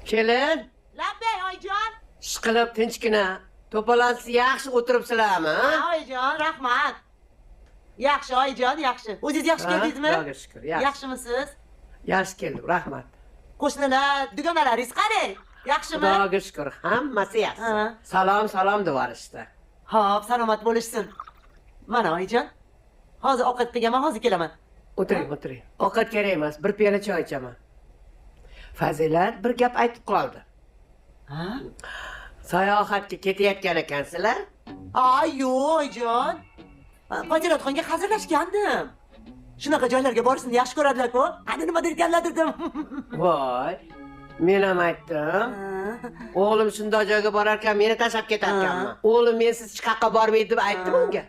Kelin, Labbay oyijon. ishqilib tinchgina, to'polonsiz yaxshi o'tiribsizlarmi? Ha, oyijon, rahmat. Yaxshi oyijon, yaxshi. O'zingiz yaxshi keldingizmi? Xudoga shukr, yaxshi. Yaxshimisiz? Yaxshi keldim, rahmat. Qo'shnilar, dugonalaringiz qani? Yaxshimi? Xudoga shukr, hammasi yaxshi. Ha. Salom deb yuborishdi. Xo'p, salomat bo'lishsin. Mana oyijon. Hozir ovqat qilganman, hozir kelaman. O'tiring. Ovqat kerak emas, bir piyola choy ichaman. Fazilat bir gap aytib qoldi. Ha? Sayohatga ketayotgan ekansizlar? Ay, yo'q oyijon. Fazilatxonga hazırlashgandim. Shunaqa joylarga borishni yaxshi ko'radilar-ku. Qani nima derkanlar dedim. Voy, men ham aytdim. O'g'lim shunday joyga borar ekan, meni tashlab ketarkanman. O'g'lim mensiz hech qayerga bormaydi deb aytdim unga.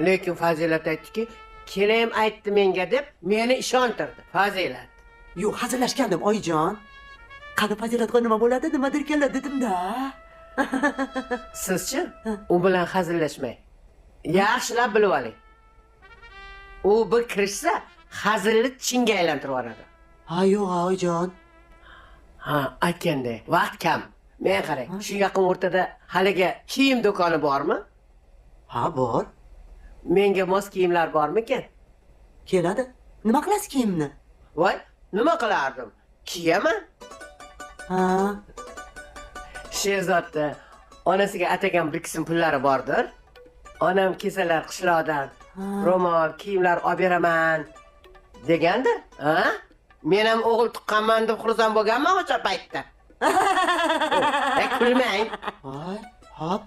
Lekin Fazilat aytdiki, kelayim aytdi menga deb meni ishontirdi. Fazilat. Yo'q, hazırlashgandim oyijon. Qani Fazilatxon nima bo'ladi, nima derkanlar dedim-da. Sizchi? U bilan hazillashmang. Yaxshilab bilib oling. U bir kirishsa, hazilni chinga aylantirib yuboradi. Ha, yo'q oyijon. Ha, aytgandek, vaqt kam. Men qarang, shu yaqin o'rtada haligi kiyim do'koni bormi? Ha, bor. Menga mos kiyimlar bormikan? Keladi. Nima qilasiz kiyimni? Voy, nima qilardim? Kiyaman. Ha. Sherzodda onasiga atagan bir qism pullari bordir. Onam kelsalar qishloqdan ro'mol, kiyimlar olib beraman degandir. Ha? Men ham o'g'il tuqqanman deb xursand bo'lganman o'sha paytda. Kulmang. Voy, hop.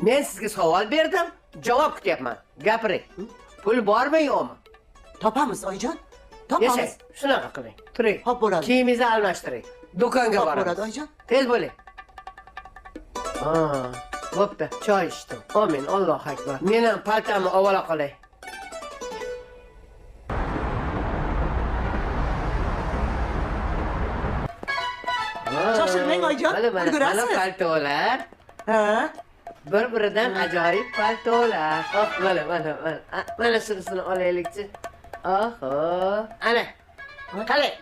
Men sizga savol berdim, javob kutyapman. Gapiring. Pul bormi yo'qmi? Topamiz oyijon. Topamiz. Yashang, shunaqa qiling. Turing. Hop, bo'ladi. Kiyimingizni almashtiring. Do'konga Hop, boramiz. bo'ladi oyijon. Tez bo'ling. Ha, bo'pti. Choy ichdim. Amin, Allohu akbar. Men ham paltamni avvalo qilay. Shoshilmang oyijon. Mana paltolar. Ha? Bir-biridan ajoyib paltolar. Mana shunisini olaylikchi. Oho. Ana. Qalay?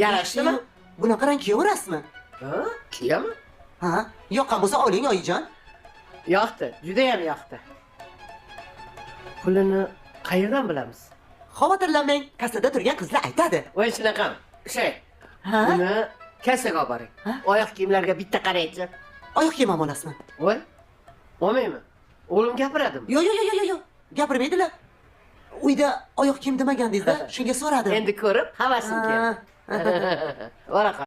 Yarashdimi? Buni qarang, kiyaverasizmi? Ha? Kiyaman? Ha? Yoqqan bo'lsa oling oyijon. Yoqdi, juda ham yoqdi. Pulini qayerdan bilamiz? Xavotirlanmang, kassada turgan qizlar aytadi. Voy shunaqa. Ha? Buni kassaga olib boring. Oyoq kiyimlarga bitta qaraychi. Oyoq kiyim ham olasizmi? Voy. Olmaymi? O'g'lim gapiradimi? Yo'q. Gapirmaydilar. Uyda oyoq kiyim demagandingiz-da, shunga so'radim. Endi ko'rib, havasim keldi. Varaqa.